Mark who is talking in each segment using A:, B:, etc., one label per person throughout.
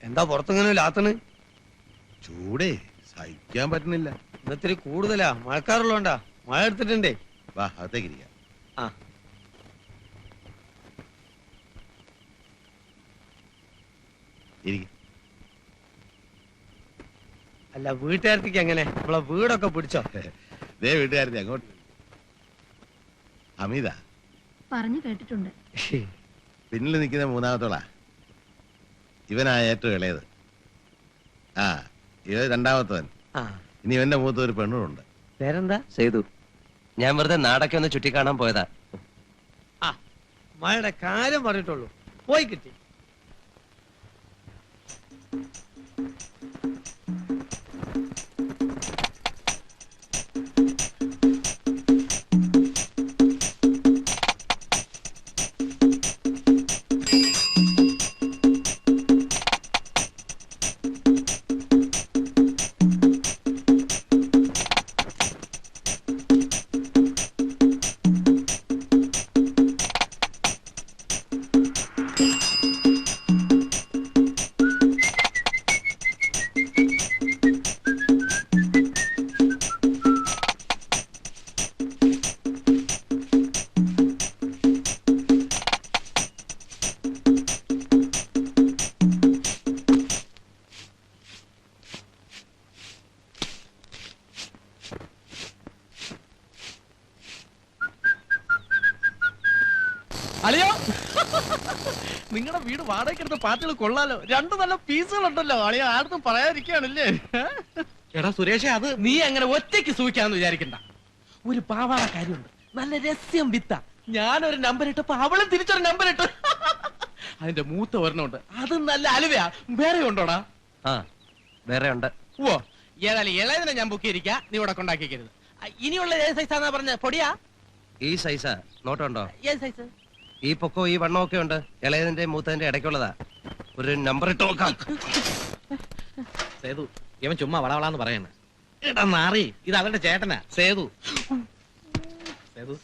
A: എന്താ പുറത്തിങ്ങനെ ലാത്തണ്?
B: ചൂടേ സഹിക്കാൻ പറ്റുന്നില്ല.
A: ഇന്നത്തിരി കൂടുതലാ, മഴക്കാറുള്ളോണ്ടാ. മഴ എടുത്തിട്ടുണ്ടേ.
B: വാ അകത്തേക്ക് ഇരിക്കാം.
A: ആ
B: ഇരിക്ക്.
A: അല്ല വീട്ടുകാരത്തേക്ക് എങ്ങനെ? നമ്മളെ വീടൊക്കെ പിടിച്ചോ?
B: ദേ വീട്ടുകാരത്തി അങ്ങോട്ട്. അമിത
C: പറഞ്ഞു കേട്ടിട്ടുണ്ട്.
B: പിന്നിൽ നിൽക്കുന്ന മൂന്നാമത്തോളാ. ഇവനാ ഏറ്റവും ഇളയത്. ആ ഇവ രണ്ടാമത്തവൻ. ഇനി ഇവന്റെ മൂത്ത ഒരു പെണ്ണുണ്ട്.
A: പേരെന്താ?
D: സേതു. ഞാൻ വെറുതെ നാടൊക്കെ ഒന്ന് ചുറ്റിക്കാണാൻ പോയതാ.
A: ആ മഴയുടെ കാര്യം പറഞ്ഞിട്ടുള്ളൂ, പോയി കിട്ടി.
E: അളിയോ, നിങ്ങളുടെ വീട് വാടകയ്ക്കെടുത്ത പാർട്ടികൾ കൊള്ളാലോ. രണ്ടു നല്ല പീസുകളുണ്ടല്ലോ. അളിയോ ആർക്കും പറയാതിരിക്കുകയാണല്ലേ. എടാ സുരേഷേ, അത് നീ അങ്ങനെ ഒറ്റയ്ക്ക് സൂക്ഷിക്കാന്ന് വിചാരിക്കണ്ട. ഒരു പാവാട കാര്യമുണ്ട്, നല്ല രസ്യം വിത്ത. ഞാനൊരു നമ്പർ ഇട്ടപ്പോ അവളും തിരിച്ചൊരു നമ്പർ ഇട്ടു. അതിന്റെ മൂത്ത ഒരെണ്ണമുണ്ട്, അത് നല്ല അലുവയാ. വേറെ ഉണ്ടോടാ?
D: ആ വേറെ ഉണ്ട്.
E: ഓ ഏതായാലും ഇളയതിനെ ഞാൻ ബുക്ക് ചെയ്തിരിക്കാ. നീ ഇവിടെ കൊണ്ടാക്കിക്കരുത്. ഇനിയുള്ള ഏത് സൈസാന്നാ പറഞ്ഞ? പൊടിയാ?
D: ഈ സൈസാ. നോട്ടുണ്ടോ?
E: ഏത് സൈസ്?
D: ഈ പൊക്കോ ഈ വണ്ണോ ഒക്കെ ഉണ്ട്. ഇളയതിന്റെ മൂത്തതിന്റെ ഇടയ്ക്കുള്ളതാ. ഒരു നമ്പർ ഇട്ട് നോക്കാം.
E: സേതു, ഇവൻ ചുമ്മാ വളവളാന്ന് പറയണ. എടാ നാറി, ഇത് അവന്റെ ചേട്ടനാ സേതു. സേതു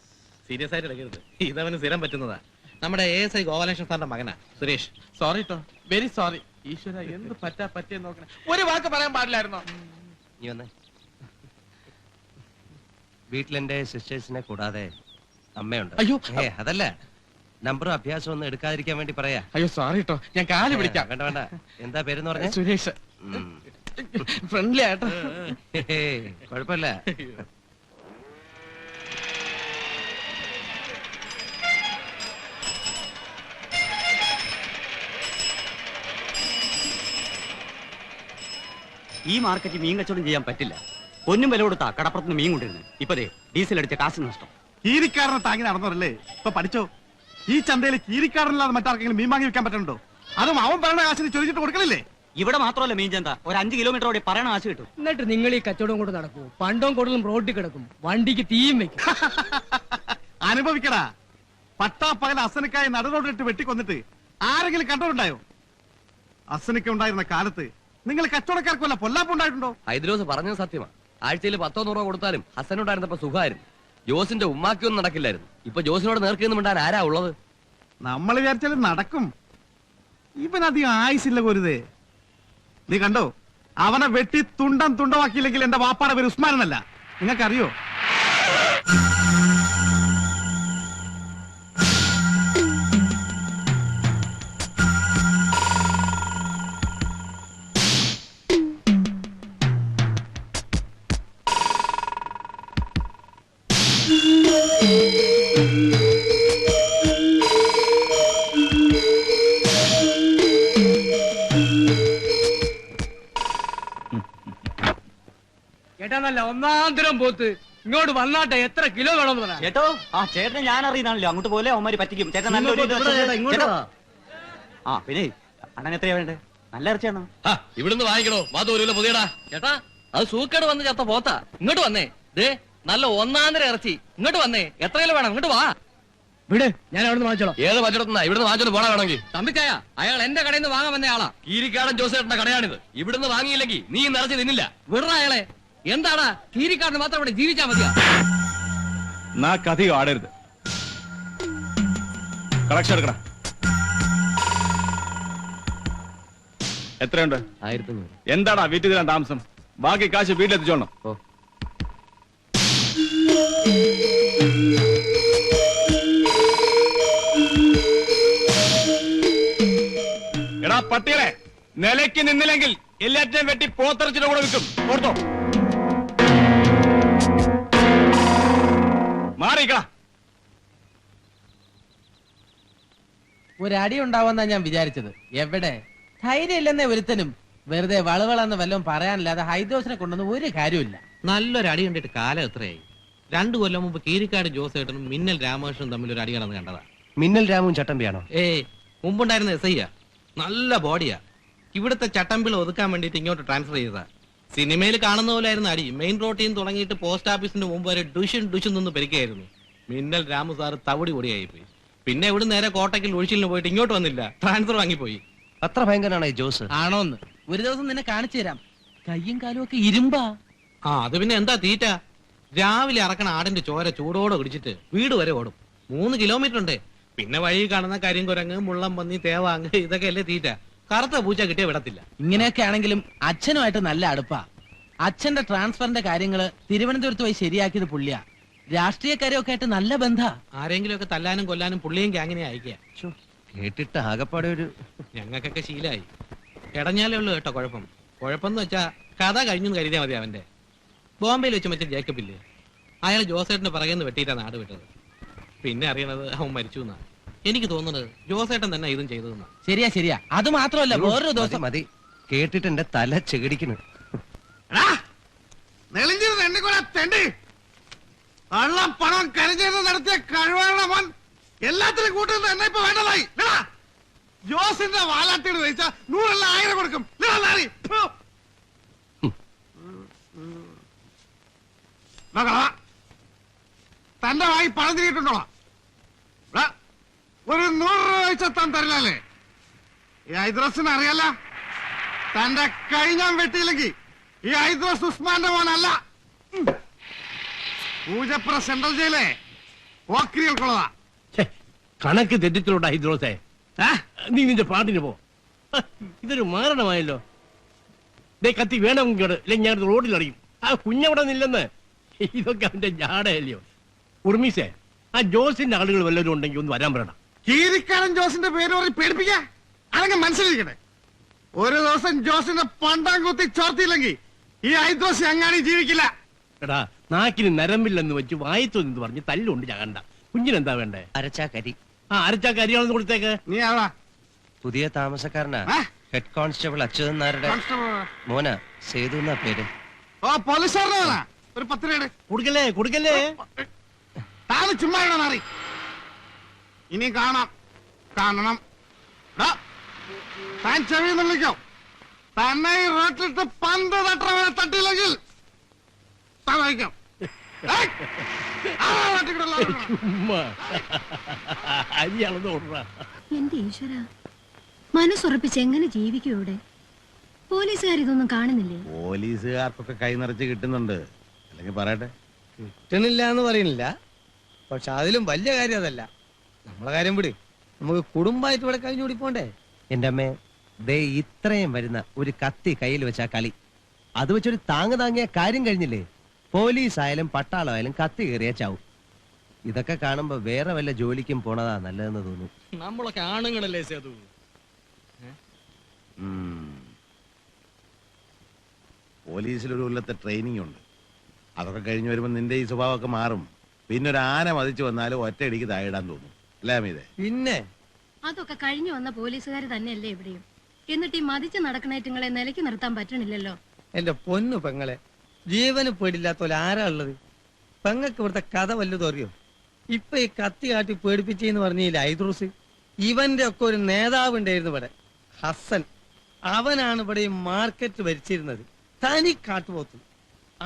E: സീരിയസ് ആയിട്ട് എടുക്കരുത്, ഇതവന് സ്ഥിരം പറ്റുന്നതാ. നമ്മുടെ ASI ഗോപാലകൃഷ്ണൻ സാറിന്റെ മകനാ സുരേഷ്. സോറി ട്ടോ, വെരി സോറി. ഈശ്വര, എന്ത് പറ്റിയെന്ന് നോക്കണേ. ഒരു വാക്ക് പറയാൻ പാടില്ലായിരുന്നോ?
D: നീ വന്നേ. വീട്ടിലെന്റെ സിസ്റ്റേഴ്സിനെ കൂടാതെ അമ്മയുണ്ട്.
E: അയ്യോ
D: അതല്ല, നമ്പറും അഭ്യാസം ഒന്നും എടുക്കാതിരിക്കാൻ വേണ്ടി പറയാ.
E: അയ്യോ സോറി ട്ടോ, ഞാൻ കാല് പിടിക്കാം.
D: വേണ്ട വേണ്ട. എന്താ പേരെന്ന് പറഞ്ഞ?
E: സുരേഷ്. ഫ്രണ്ട്ലി ആട്ടോ.
D: കുഴപ്പമില്ല.
F: ഈ മാർക്കറ്റിൽ മീൻ കച്ചവടം ചെയ്യാൻ പറ്റില്ല. പൊന്നും വില കൊടുത്താ കടപ്പുറത്ത് മീൻ കൊണ്ടിരുന്നത്. ഇപ്പൊ ഡീസൽ അടിച്ച കാശ് നഷ്ടം.
G: കീരിക്കാരനെ താങ്ങി നടന്നവരല്ലേ ഇപ്പൊ പഠിച്ചോ? ഈ ചന്തയിൽ കീരിക്കാരനല്ലാതെ മറ്റാർക്കെങ്കിലും മീൻ വാങ്ങി വെക്കാൻ പറ്റുന്നുണ്ടോ? അതും അവൻ പറയണ കാശിന് ചൊരിച്ചിട്ട് കൊടുക്കലില്ലേ?
F: ഇവിടെ മാത്രമല്ല മീൻ ചന്ത, ഒരു 5 കിലോമീറ്റർ ഓടി പറയണ കാശ് കിട്ടും.
H: എന്നിട്ട് നിങ്ങൾ ഈ കച്ചവടം കൊണ്ട് നടക്കൂ. പണ്ടവും കൂടുതലും റോഡിൽ കിടക്കും, വണ്ടിക്ക് തീയും വെക്കും.
G: അനുഭവിക്കടാ. പട്ടാപ്പകൽ അസനക്കായി നടുറോഡിലിട്ട് വെട്ടിക്കൊന്നിട്ട് ആരെങ്കിലും കണ്ടോണ്ടായോ? അസനക്ക ഉണ്ടായിരുന്ന കാലത്ത് നിങ്ങൾ കച്ചവടക്കാർക്ക് വല്ല പൊല്ലാപ്പുണ്ടായിട്ടുണ്ടോ?
D: ഹൈദ്രോസ് പറഞ്ഞത് സത്യമാ. ആഴ്ചയിൽ 10-100 രൂപ കൊടുത്താലും ഹസനുണ്ടായിരുന്നപ്പോ സുഖമായിരുന്നു. ജോസിന്റെ ഉമ്മാക്കിയൊന്നും നടക്കില്ലായിരുന്നു. ഇപ്പൊ ജോസിനോട് നേർക്കൊന്നും മിണ്ടാൻ ആരാ ഉള്ളത്?
G: നമ്മൾ വിചാരിച്ചാലും നടക്കും. ഇവനധികം ആയുസില്ല പോരുതേ. നീ കണ്ടോ, അവനെ വെട്ടി തുണ്ടമാക്കിയില്ലെങ്കിൽ എന്റെ വാപ്പാടെ പേര് ഉസ്മാനല്ല. നിങ്ങൾക്കറിയോ?
H: ചേട്ടാ നല്ല ഒന്നാന്തരം പോത്ത് ഇങ്ങോട്ട് വന്നാട്ടെ. എത്ര കിലോ വേണമെന്ന് പറയാം.
F: ചേട്ടോ, ആ ചേട്ടനെ ഞാൻ അറിയുന്നാണല്ലോ. അങ്ങോട്ട് പോലെ അവന്മാര് പറ്റിക്കും. ചേട്ടൻ നല്ല ആ പിന്നെ അണ്ണൻ എത്രയാ വേണ്ടേ? നല്ല ഇറച്ചിയാണോ?
E: ഇവിടുന്ന് വാങ്ങിക്കണോ? മാതൂരിലെ പുതിയടാ ചേട്ടാ. അത് സൂക്കേട് വന്ന് ചത്ത പോത്താ. ഇങ്ങോട്ട് വന്നേ. ദേ നല്ല ഒന്നാന്തര ഇറച്ചി. ഇങ്ങോട്ട് വന്നേ. എത്ര കിലോ വേണം? ഇങ്ങോട്ട് വാ.
H: വിട്, ഞാൻ അവിടെ നിന്ന് വാങ്ങിച്ചോളാം.
E: ഏത് പച്ചടത്തുനിന്നാ? ഇവിടുന്ന് വാങ്ങിച്ചോണ്ട് പോണ വേണമെങ്കിൽ. തമ്പിച്ചായ, അയാൾ എന്റെ കടയിൽ നിന്ന് വാങ്ങാൻ വന്ന ആളാ. കീരിക്കാടൻ ജോസേട്ടന്റെ കടയാണിത്. ഇവിടുന്ന് വാങ്ങിയില്ലെങ്കിൽ നീ നിറച്ച് തിന്നില്ല. വിടറ അയാളെ. എന്താടാ, കീരിക്കാരന് മാത്രം ഇവിടെ ജീവിച്ചാ മതിയാ?
G: നാക്കധികം ആടരുത്. കളക്ഷൻ എടുക്കടാ.
I: എത്രയുണ്ട്?
D: 1500.
I: എന്താടാ വീട്ടിൽ തരാൻ താമസം? ബാക്കി കാശ് വീട്ടിലെത്തിച്ചോണം.
D: ഓ.
I: എടാ പട്ടികളെ, നിലയ്ക്ക് നിന്നില്ലെങ്കിൽ എല്ലാറ്റിനെയും വെട്ടി പോത്തിറച്ചിന്റെ കൂടെ വിൽക്കും. ഓർത്തോ? മാറിക്കളാ.
E: ഒരടി ഉണ്ടാവുമെന്നാ ഞാൻ വിചാരിച്ചത്. എവിടെ ധൈര്യം ഇല്ലെന്നേ ഒരുത്തനും. വെറുതെ വളവളന്ന് വല്ലതും പറയാനില്ലാതെ ഹൈദോസിനെ കൊണ്ടൊന്നും ഒരു കാര്യമില്ല.
J: നല്ലൊരു അടി കണ്ടിട്ട് കാലം എത്രയായി? 2 കൊല്ലം മുമ്പ് കീരിക്കാട് ജോസേട്ടനും മിന്നൽ രാമകൃഷ്ണനും തമ്മിൽ ഒരു അടി കടന്ന് കണ്ടതാ.
D: മിന്നൽ രാമും ചട്ടമ്പിയാണോ?
J: മുമ്പുണ്ടായിരുന്ന എസ്ഐയാ, നല്ല ബോഡിയാ. ഇവിടുത്തെ ചട്ടമ്പിൾ ഒതുക്കാൻ വേണ്ടിട്ട് ഇങ്ങോട്ട് ട്രാൻസ്ഫർ ചെയ്തതാ. സിനിമയിൽ കാണുന്ന പോലെ ആയിരുന്നു അടി. മെയിൻ റോട്ടിൽ നിന്ന് തുടങ്ങിയിട്ട് പോസ്റ്റ് ഓഫീസിന്റെ മുമ്പ് വരെ ഡുഷൻ നിന്ന് പെരുക്കായിരുന്നു. മിന്നൽ രാമു സാറ് തവിടി പൊടിയായി പോയി. പിന്നെ ഇവിടെ നേരെ കോട്ടയ്ക്കൽ ഒഴിച്ചിലിന് പോയിട്ട് ഇങ്ങോട്ട് വന്നില്ല, ട്രാൻസ്ഫർ വാങ്ങിപ്പോയി.
D: അത്ര ഭയങ്കരനാണ് ഈ ജോസ്.
E: ആണോന്ന് ഒരു ദിവസം നിന്നെ കാണിച്ചു തരാം. കയ്യും കാലും ഒക്കെ ഇരുമ്പാ.
J: അത് പിന്നെ എന്താ തീറ്റ? രാവിലെ ഇറക്കണ ആടിന്റെ ചോര ചൂടോടെ കുടിച്ചിട്ട് വീട് വരെ ഓടും. 3 കിലോമീറ്റർ ഉണ്ട്. പിന്നെ വഴി കാണുന്ന കരിങ്കുരങ്ങ്, മുള്ളം പന്നി, തേവാങ്ങ്, ഇതൊക്കെ അല്ലേ തീറ്റ. കറുത്ത പൂച്ച കിട്ടിയ വിടത്തില്ല.
E: ഇങ്ങനെയൊക്കെ ആണെങ്കിലും അച്ഛനുമായിട്ട് നല്ല അടുപ്പാ. അച്ഛന്റെ ട്രാൻസ്ഫറിന്റെ കാര്യങ്ങള് തിരുവനന്തപുരത്ത് പോയി ശരിയാക്കിയത് പുള്ളിയാ. രാഷ്ട്രീയക്കാരൊക്കെ ആയിട്ട് നല്ല ബന്ധാ.
J: ആരെങ്കിലും ഒക്കെ തല്ലാനും കൊല്ലാനും പുള്ളിയും ഗ്യാങ്ങിനെ അയക്കുക.
D: കേട്ടിട്ട് ആകപ്പാടെ ഒരു
J: ഞങ്ങൾക്കൊക്കെ ശീലായി. ഇടഞ്ഞാലേ ഉള്ളൂ കേട്ടോ കുഴപ്പം. കുഴപ്പമെന്ന് വെച്ചാ കഥ കഴിഞ്ഞു കരുതിയാൽ മതി. അവന്റെ ബോംബെയിൽ വെച്ച് മറ്റേ ജേക്കബില്ലേ, അയാൾ ജോസേട്ടന്റെ പിറകെന്ന് വെട്ടിയിട്ടാ നാട് വിട്ടത്. പിന്നെ അറിയണത് അവൻ മരിച്ചു എന്നാ. എനിക്ക് തോന്നുന്നത് ജോസേട്ടൻ തന്നെ ഇതും ചെയ്തതെന്നാ.
E: ശരിയാ ശരിയാ. അത് മാത്രമല്ല വേറൊരു ദിവസം
D: മതി കേട്ടിട്ട് എന്റെ തല ചെകിടിക്കുന്നു.
G: നെളിഞ്ഞിരുന്ന് എണ്ണിക്കൊള്ള തെണ്ടി കള്ളം പണം കരഞ്ഞിരുന്ന് നടത്തിയ കഴിവാണ് മോൻ. എല്ലാത്തിനും കൂട്ടുന്നത് എന്നെ ഇപ്പൊ വേണ്ടതായി. ജോസിന്റെ വാലാട്ടിയോട് ചോദിച്ചാൽ 100 1000 കൊടുക്കും. തന്റെ വായി പണം തിരിയിട്ടുണ്ടോ? ഒരു 100 രൂപ വെച്ചാൽ താൻ തരില്ലേ? ഈ ഹൈദ്രസിന് അറിയാല, തന്റെ കൈ ഞാൻ വെട്ടിയില്ലെങ്കിൽ ഈ ഹൈദ്രസ് ഉസ്മാന്റെ മോനല്ല. പൂജപ്പുറ സെൻട്രൽ ജയിലെ ഓക്രികൾക്കുള്ളതാ.
H: കണക്ക് തെറ്റിച്ചുള്ള ഹൈദ്രോസേ, നീ നിന്റെ പാട്ടിന് പോ. ഇതൊരു മാരണമായല്ലോ. കത്തി വേണമെങ്കിൽ അല്ലെങ്കിൽ ഞാൻ റോഡിൽ അറിയും. ആ കുഞ്ഞവിടെ നില്ലെന്ന്. ഇതൊക്കെ അവന്റെ ജാടയല്ലയോ? ഉർമീസേ, ആ ജോസിന്റെ ആളുകൾ വല്ലവരും ഉണ്ടെങ്കിൽ ഒന്ന് വരാൻ പറയണം.
G: കീരിക്കാരൻ ജോസിന്റെ പേര് പറഞ്ഞ് പേടിപ്പിക്കാ. അല്ലെങ്കിൽ മനസ്സിലിരിക്കട്ടെ, ഒരു ദിവസം ജോസിന്റെ പണ്ടാം കുത്തി ചോർത്തിയില്ലെങ്കിൽ ഈ ഹൈദ്രോസ് അങ്ങാടി ജീവിക്കില്ല.
H: എടാ, നാക്കിന് നരമ്പില്ലെന്ന് വെച്ച് വായിത്തു എന്ന് പറഞ്ഞ് തല്ലുണ്ട് ചകണ്ട. കുഞ്ഞിനെന്താ വേണ്ടേ?
D: അരച്ചാക്കരി.
H: അരച്ചാക്ക് അരിയാണെന്ന് കൊടുത്തേക്ക്.
G: നീ ആവാ
D: പുതിയ താമസക്കാരനാ. ഹെഡ് കോൺസ്റ്റബിൾ അച്യുതൻ നായരുടെ മോന. സേതു എന്നാ പേര്.
G: ഓ, പോലീസുകാരനാ. ഒരു 10 രൂപ
H: കൊടുക്കല്ലേ കൊടുക്കല്ലേ.
G: താന് ചുമ്മാ മാറി. ഇനി കാണണം. താൻ ചെവി നിന്നിക്കോ. തന്നെ ഈ റോട്ടിലിട്ട് പന്ത് തട്ടവനെ തട്ടിയില്ലെങ്കിൽ താൻ വഹിക്കും.
H: അരിയാണെന്ന് ഓർമ്മ.
C: എന്റെ ഈശ്വര, മനസ്സുറപ്പിച്ച് എങ്ങനെ ജീവിക്കും ഇവിടെ? പോലീസുകാർ ഇതൊന്നും കാണുന്നില്ലേ?
B: പോലീസുകാർക്കൊക്കെ കൈ നിറച്ച് കിട്ടുന്നുണ്ട്. അല്ലെങ്കിൽ പറയട്ടെ,
A: കിട്ടണില്ല എന്ന് പറയുന്നില്ല. പക്ഷെ അതിലും വലിയ കാര്യം അതല്ല. നമ്മളെ കാര്യം വിട്. നമുക്ക് കുടുംബമായിട്ട് ഇവിടെ കഴിഞ്ഞുകൂടി പോണ്ടേ?
D: എന്റെ അമ്മേ, ദേ ഇത്രയും വരുന്ന ഒരു കത്തി കയ്യിൽ വെച്ചാ കളി. അത് വെച്ചൊരു താങ്ങിയ കാര്യം കഴിഞ്ഞില്ലേ? പോലീസ് ആയാലും പട്ടാളമായാലും കത്തി കയറിയ ചാവും. ഇതൊക്കെ കാണുമ്പോ വേറെ വല്ല ജോലിക്കും പോണതാ നല്ലതെന്ന് തോന്നുന്നു.
J: നമ്മളൊക്കെ ആണുങ്ങളല്ലേ സേതു?
B: പോലീസിലൊരു കൊല്ലത്തെ ട്രെയിനിങ് ഉണ്ട്. അതൊക്കെ കഴിഞ്ഞ് വരുമ്പോ നിന്റെ ഈ സ്വഭാവമൊക്കെ മാറും. പിന്നെ ഒരു ആന മതിച്ചു വന്നാലും ഒറ്റയടിക്ക് താഴെയിടാൻ തോന്നും. അല്ലേ അമീതേ?
A: പിന്നെ
C: അതൊക്കെ കഴിഞ്ഞു വന്ന പോലീസുകാർ തന്നെയല്ലേ ഇവിടെയും. എന്നിട്ട് ഈ മതിച്ച് നടക്കണേറ്റുങ്ങളെ നിലയ്ക്ക് നിർത്താൻ പറ്റണില്ലല്ലോ.
A: എന്റെ പൊന്നു പെങ്ങളെ, ജീവന് പേടില്ലാത്തോലെ ആരാ ഉള്ളത്? പെങ്ങൾക്ക് ഇവിടുത്തെ കഥ വല്ലതും അറിയോ? ഇപ്പൊ ഈ കത്തി കാട്ടി പേടിപ്പിച്ചെന്ന് പറഞ്ഞില്ല ഹൈദ്രോസ്. ഇവന്റെ ഒക്കെ ഒരു നേതാവ് ഉണ്ടായിരുന്നു ഇവിടെ, ഹസൻ. അവനാണ് ഇവിടെ ഈ മാർക്കറ്റ് ഭരിച്ചിരുന്നത്. തനി കാട്ടുപോത്ത്.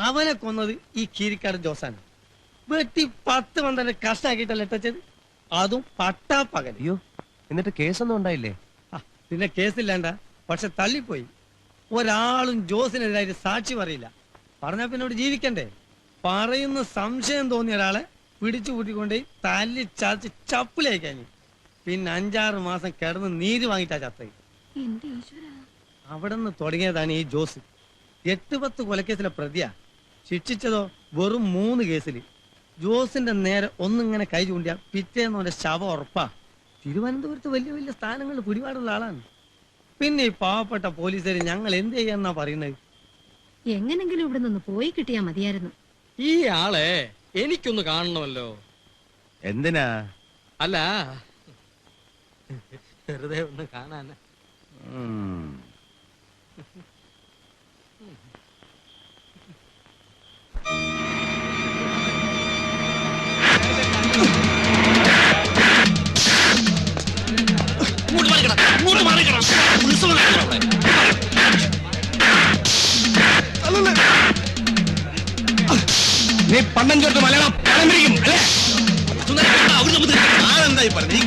A: അവനെ കൊന്നത് ഈ കീരിക്കാട് ജോസാണ്. വെട്ടി 10 പന്ത്രണ്ട് കഷ്ടാക്കിയിട്ടല്ല ഇട്ടത്. അതും പട്ടാപ്പകൽ.
D: അയ്യോ, എന്നിട്ട് കേസൊന്നും ഉണ്ടായില്ലേ?
A: പിന്നെ കേസില്ലാണ്ട, പക്ഷെ തള്ളിപ്പോയി. ഒരാളും ജോസിനെതിരായിട്ട് സാക്ഷി പറയില്ല. പറഞ്ഞാ പിന്നെ ഇവിടെ ജീവിക്കണ്ടേ? പറയുന്ന സംശയം തോന്നിയ ഒരാളെ പിടിച്ചു കൂട്ടിക്കൊണ്ടേ തല്ലി ചാച്ച് ചപ്പിലേക്കാഞ്ഞു. പിന്നെ 5-6 മാസം കിടന്ന് നീര് വാങ്ങിട്ടാ ചത്തത്.
C: എന്റെ ഈശ്വര,
A: അവിടെ നിന്ന് തുടങ്ങിയതാണ് ഈ ജോസ്. 8-10 കൊലക്കേസിലെ പ്രതിയാ. ശിക്ഷിച്ചതോ വെറും 3 കേസിൽ. ജോസിന്റെ നേരെ ഒന്നിങ്ങനെ കൈ ചൂണ്ടിയ പിറ്റേന്ന് അവന്റെ ശവം ഉറപ്പാ. തിരുവനന്തപുരത്ത് വലിയ വലിയ സ്ഥാനങ്ങളിൽ പിടിപാടുള്ള ആളാണ്. പിന്നെ ഈ പാവപ്പെട്ട പോലീസുകാർ ഞങ്ങൾ എന്ത് ചെയ്യാന്നാ പറയുന്നത്?
C: എങ്ങനെങ്കിലും ഇവിടെ നിന്ന് പോയി കിട്ടിയാ മതിയായിരുന്നു.
E: ഈ ആളെ എനിക്കൊന്ന് കാണണമല്ലോ.
B: എന്തിനാ?
J: അല്ല വെറുതെ ഒന്ന് കാണാൻ.
I: നീ പണ്ടം ചേർത്ത് മലയാളം പഴമിരിക്കും അല്ലേ?
B: ആരെന്തായി പറഞ്ഞു?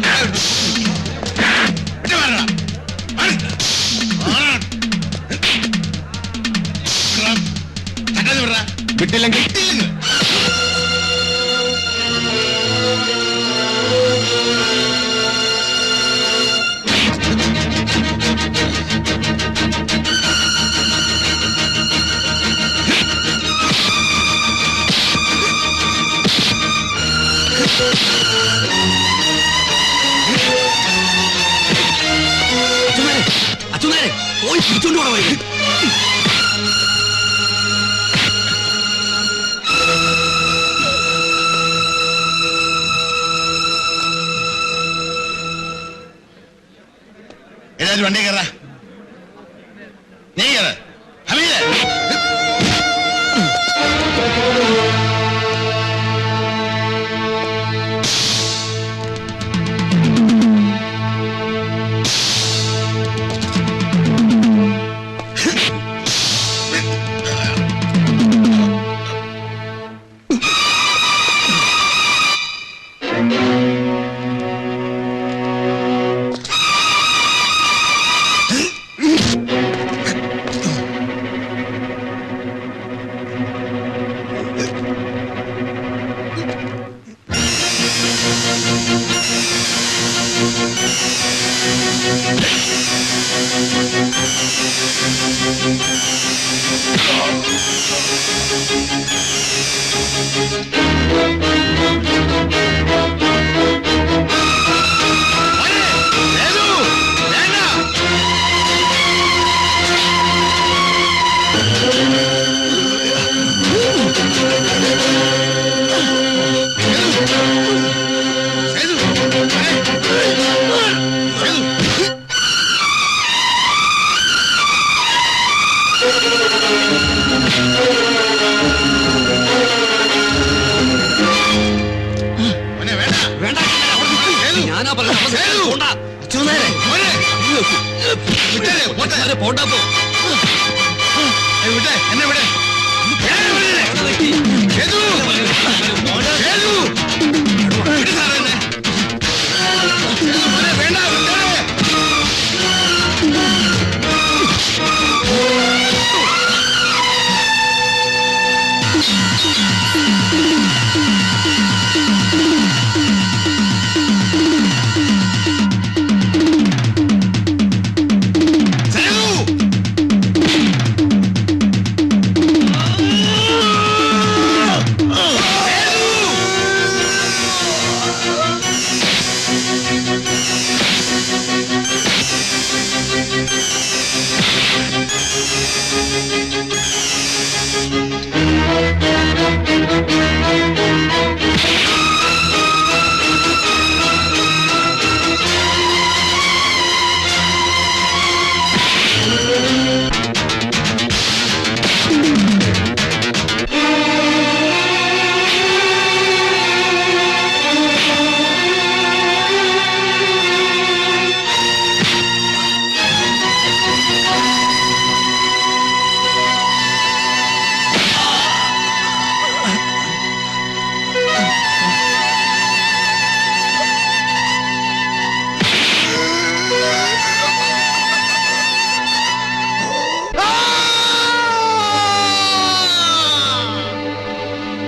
I: വിട്ടില്ലെങ്കിൽ
J: പോയി പിടിച്ചോണ്ട് പോണ വൈകി.
B: എല്ലാവരും വണ്ടി കയറാ. നീ കയറ ഹമീദ്.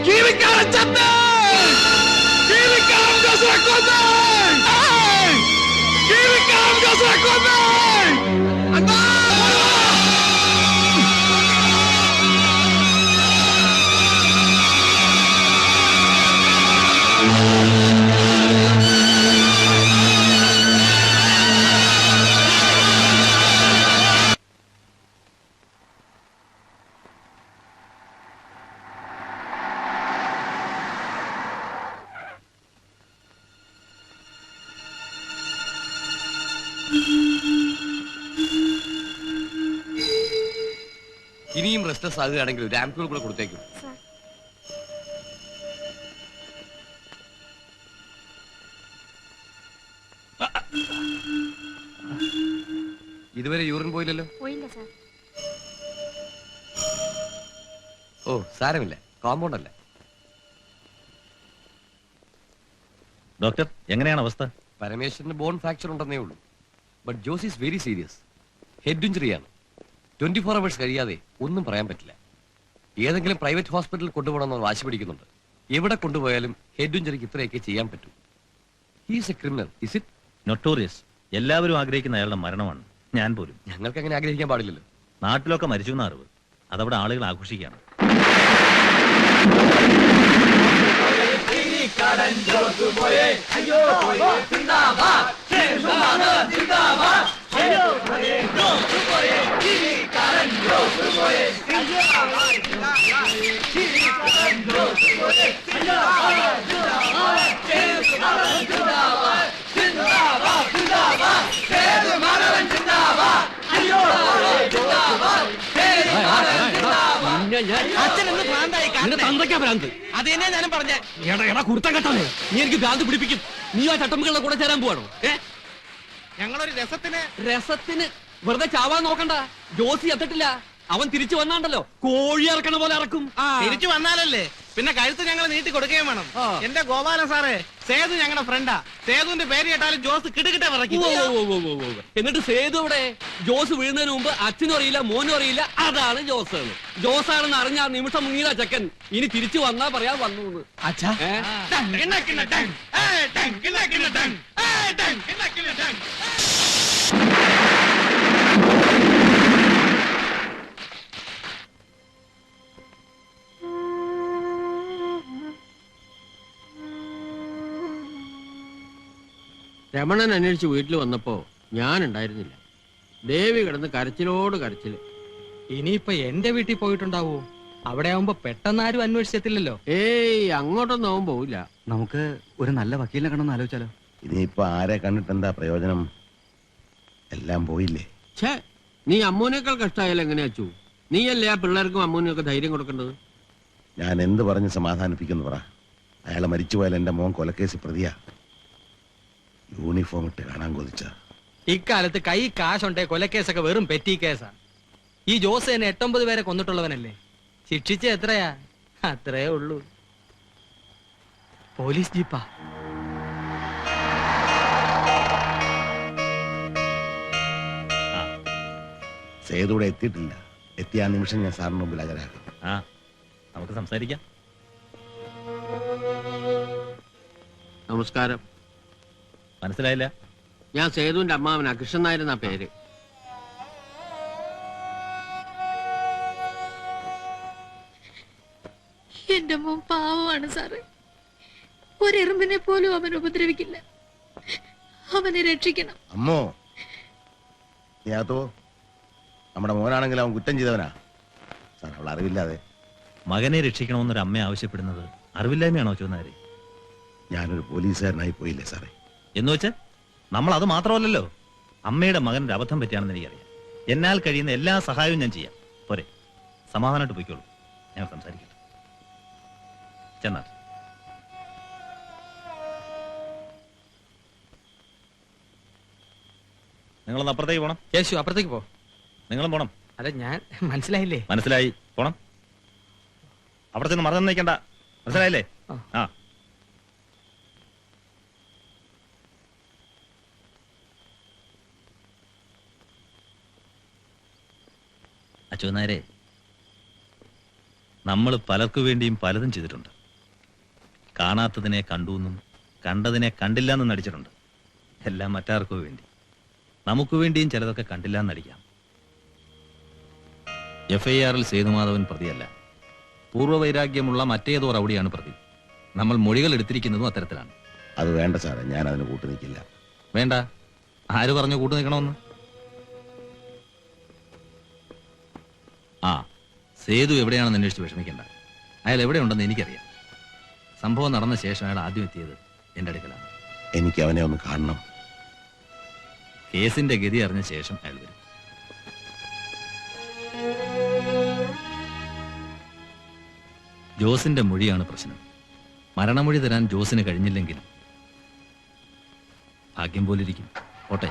G: Give me
K: റെസ്റ്റ്ലെസ് ആകുകയാണെങ്കിൽ ഒരു ആംപ്യൂൾ കൂടെ കൊടുത്തേക്കും. ഇതുവരെ യൂറിൻ പോയില്ലല്ലോ? ഓ സാരമില്ല, കോമ്പൗണ്ട് അല്ല.
L: ഡോക്ടർ, എങ്ങനെയാണ് അവസ്ഥ?
K: പരമേശ്വരന് ബോൺ ഫ്രാക്ചർ ഉണ്ടെന്നേ ഉള്ളൂ. But Jose is very serious. Head ഇഞ്ചുറിയാണ്. 24 hours കഴിയാതെ ഒന്നും പറയാൻ പറ്റില്ല. ഏതെങ്കിലും പ്രൈവറ്റ് ഹോസ്പിറ്റലിൽ കൊണ്ടുപോകണമെന്ന് വാശി പിടിക്കുന്നുണ്ട്. എവിടെ കൊണ്ടുപോയാലും ഹെഡ് ഇഞ്ചുറിക്ക് ഇത്രയൊക്കെ ചെയ്യാൻ പറ്റൂ. He's A criminal, is it?
L: Notorious. എല്ലാവരും ആഗ്രഹിക്കുന്ന അയാളുടെ മരണമാണ്. ഞാൻ പോലും.
K: ഞങ്ങൾക്ക് അങ്ങനെ ആഗ്രഹിക്കാൻ പാടില്ലല്ലോ.
L: നാട്ടിലൊക്കെ മരിച്ചു എന്ന അറിവ്. അതവിടെ ആളുകൾ ആഘോഷിക്കുകയാണ്.
E: അതെന്നെ ഞാനും പറഞ്ഞ കുർത്തം കെട്ടവനെ, നീ എനിക്ക് ഭ്രാന്ത് പിടിപ്പിക്കും. നീ ആ ചട്ടമ്പുകളുടെ കൂടെ ചേരാൻ പോവാണോ? ഞങ്ങളൊരു രസത്തിന് വെറുതെ ചാവാൻ നോക്കണ്ട. ജോസി എത്തിട്ടില്ല. അവൻ തിരിച്ചു വന്നാണ്ടല്ലോ കോഴി ഇറക്കണ പോലെ ഇറക്കും.
J: തിരിച്ചു വന്നാലല്ലേ പിന്നെ കഴുത്ത് ഞങ്ങൾ നീട്ടി കൊടുക്കുകയും വേണം. എന്റെ ഗോപാലൻ സാറേ, സേതു ഞങ്ങളുടെ ഫ്രണ്ടാ. സേതുവിന്റെ പേര് കേട്ടാലും ജോസ് കിടുകിട്ട പറയും.
E: എന്നിട്ട് സേതു ഇവിടെ ജോസ് വീഴുന്നതിന് മുമ്പ് അച്ഛനും അറിയില്ല, മോനും അറിയില്ല. അതാണ് ജോസ്. ജോസാണെന്ന് അറിഞ്ഞ ആ നിമിഷം മുങ്ങിയതാ ചക്കൻ. ഇനി തിരിച്ചു വന്നാ പറയാ വന്നു.
H: രമണൻ അന്വേഷിച്ച് വീട്ടിൽ വന്നപ്പോ ഞാൻ ഉണ്ടായിരുന്നില്ല. ദേവി കിടന്ന് കരച്ചിലോട് കരച്ചില്.
E: ഇനിയിപ്പൊ എന്റെ വീട്ടിൽ പോയിട്ടുണ്ടാവോ? അവിടെ ആവുമ്പോ പെട്ടെന്നാരും അന്വേഷിച്ചെത്തില്ലല്ലോ.
H: ഏയ്, അങ്ങോട്ടൊന്നും ആവും പോവില്ല.
F: നമുക്ക് ഒരു നല്ല വക്കീലിനെ കണ്ടെന്ന് ആലോചിച്ചാലോ?
B: ഇനിയിപ്പോ ആരെ കണ്ടിട്ട് എന്താ പ്രയോജനം? എല്ലാം പോയില്ലേ.
H: ഛേ, നീ അമ്മൂനേക്കാൾ കഷ്ടമായാലും എങ്ങനെയാ അച്ചു? നീയല്ലേ ആ പിള്ളേർക്കും അമ്മൂനൊക്കെ ധൈര്യം കൊടുക്കേണ്ടത്?
B: ഞാൻ എന്ത് പറഞ്ഞ് സമാധാനിപ്പിക്കുന്നു പറ. അയാളെ മരിച്ചുപോയാൽ എന്റെ മോൻ കൊലക്കേസ് പ്രതിയാ. യൂണിഫോം ഇട്ട് കാണാൻ കൊതിച്ച.
E: ഇക്കാലത്ത് കൈ കാശുണ്ടേ കൊലക്കേസൊക്കെ വെറും പെറ്റി കേസാ. ഈ ജോസ് തന്നെ 8-9 പേരെ കൊന്നിട്ടുള്ളവനല്ലേ. ശിക്ഷിച്ച എത്രയാ? അത്രേ ഉള്ളൂ. പോലീസ് ജീപ്പാ.
B: സേതൂടെ എത്തിയിട്ടില്ല. എത്തിയ നിമിഷം ഞാൻ സാറിന് മുമ്പിൽ ഹാജരാക്കും.
L: നമുക്ക് സംസാരിക്കാം.
H: നമസ്കാരം.
L: മനസ്സിലായില്ല?
H: ഞാൻ സേതുവിന്റെ അമ്മാവനാ, കൃഷ്ണൻ നായർ എന്നാ പേര്.
C: എന്റെ മോൻ പാവമാണ് സാറ്. ഒരെറുമ്പിനെ പോലും അവൻ ഉപദ്രവിക്കില്ല. അവനെ രക്ഷിക്കണം.
B: അമ്മോ, നീ അതോ നമ്മുടെ മോനാണെങ്കിൽ അവൻ കുറ്റം ചെയ്തവനാ സാർ. അവൾ അറിവില്ലാതെ.
L: മകനെ രക്ഷിക്കണമെന്നൊരു അമ്മ ആവശ്യപ്പെടുന്നത് അറിവില്ലായ്മയാണോ ചോദിച്ചാൽ?
B: ഞാനൊരു പോലീസുകാരനായി പോയില്ലേ സാറേ?
L: എന്ന് വെച്ചാൽ നമ്മൾ അത് മാത്രമല്ലല്ലോ. അമ്മയുടെ മകനൊരു അബദ്ധം പറ്റിയാണെന്ന് എനിക്കറിയാം. എന്നാൽ കഴിയുന്ന എല്ലാ സഹായവും ഞാൻ ചെയ്യാം. പോരെ, സമാധാനമായിട്ട് പോയിക്കോളൂ. ഞാൻ സംസാരിക്കട്ടെ. ചെന്നാൽ നിങ്ങളൊന്ന് അപ്പുറത്തേക്ക് പോണം.
E: യേശു, അപ്പുറത്തേക്ക് പോ.
L: നിങ്ങളും പോണം.
E: അല്ല, ഞാൻ മനസ്സിലായില്ലേ?
L: മനസ്സിലായി, പോണം. അവിടെ ചെന്ന് മറന്നു നിൽക്കണ്ട. മനസ്സിലായില്ലേ? ആ. അച്യുതനായരെ, നമ്മൾ പലർക്കു വേണ്ടിയും പലതും ചെയ്തിട്ടുണ്ട്. കാണാത്തതിനെ കണ്ടുവെന്നും കണ്ടതിനെ കണ്ടില്ല എന്നും നടിച്ചിട്ടുണ്ട്. എല്ലാം മറ്റാർക്കോ വേണ്ടി. നമുക്ക് വേണ്ടിയും ചിലതൊക്കെ കണ്ടില്ല എന്നടിക്കാം. FIR-ൽ സേതുമാധവൻ പ്രതിയല്ല. പൂർവ്വവൈരാഗ്യമുള്ള മറ്റേതോ റൗഡിയാണ് പ്രതി. നമ്മൾ മൊഴികൾ എടുത്തിരിക്കുന്നതും അത്തരത്തിലാണ്.
B: അത് വേണ്ട സാറേ, ഞാൻ അതിന് കൂട്ടു നിൽക്കില്ല.
L: വേണ്ട. ആര് പറഞ്ഞു കൂട്ടു നിൽക്കണമെന്ന്? ആ, സേതു എവിടെയാണെന്ന് അന്വേഷിച്ച് വിഷമിക്കണ്ട. അയാൾ എവിടെയുണ്ടെന്ന് എനിക്കറിയാം. സംഭവം നടന്ന ശേഷം അയാൾ ആദ്യം എത്തിയത് എന്റെ അടുക്കലാണ്.
B: എനിക്ക് അവനെ ഒന്ന് കാണണം.
L: കേസിന്റെ ഗതി അറിഞ്ഞ ശേഷം അയാൾ വരും. ജോസിന്റെ മൊഴിയാണ് പ്രശ്നം. മരണമൊഴി തരാൻ ജോസിന് കഴിഞ്ഞില്ലെങ്കിൽ ഭാഗ്യം പോലിരിക്കും. ഓട്ടെ.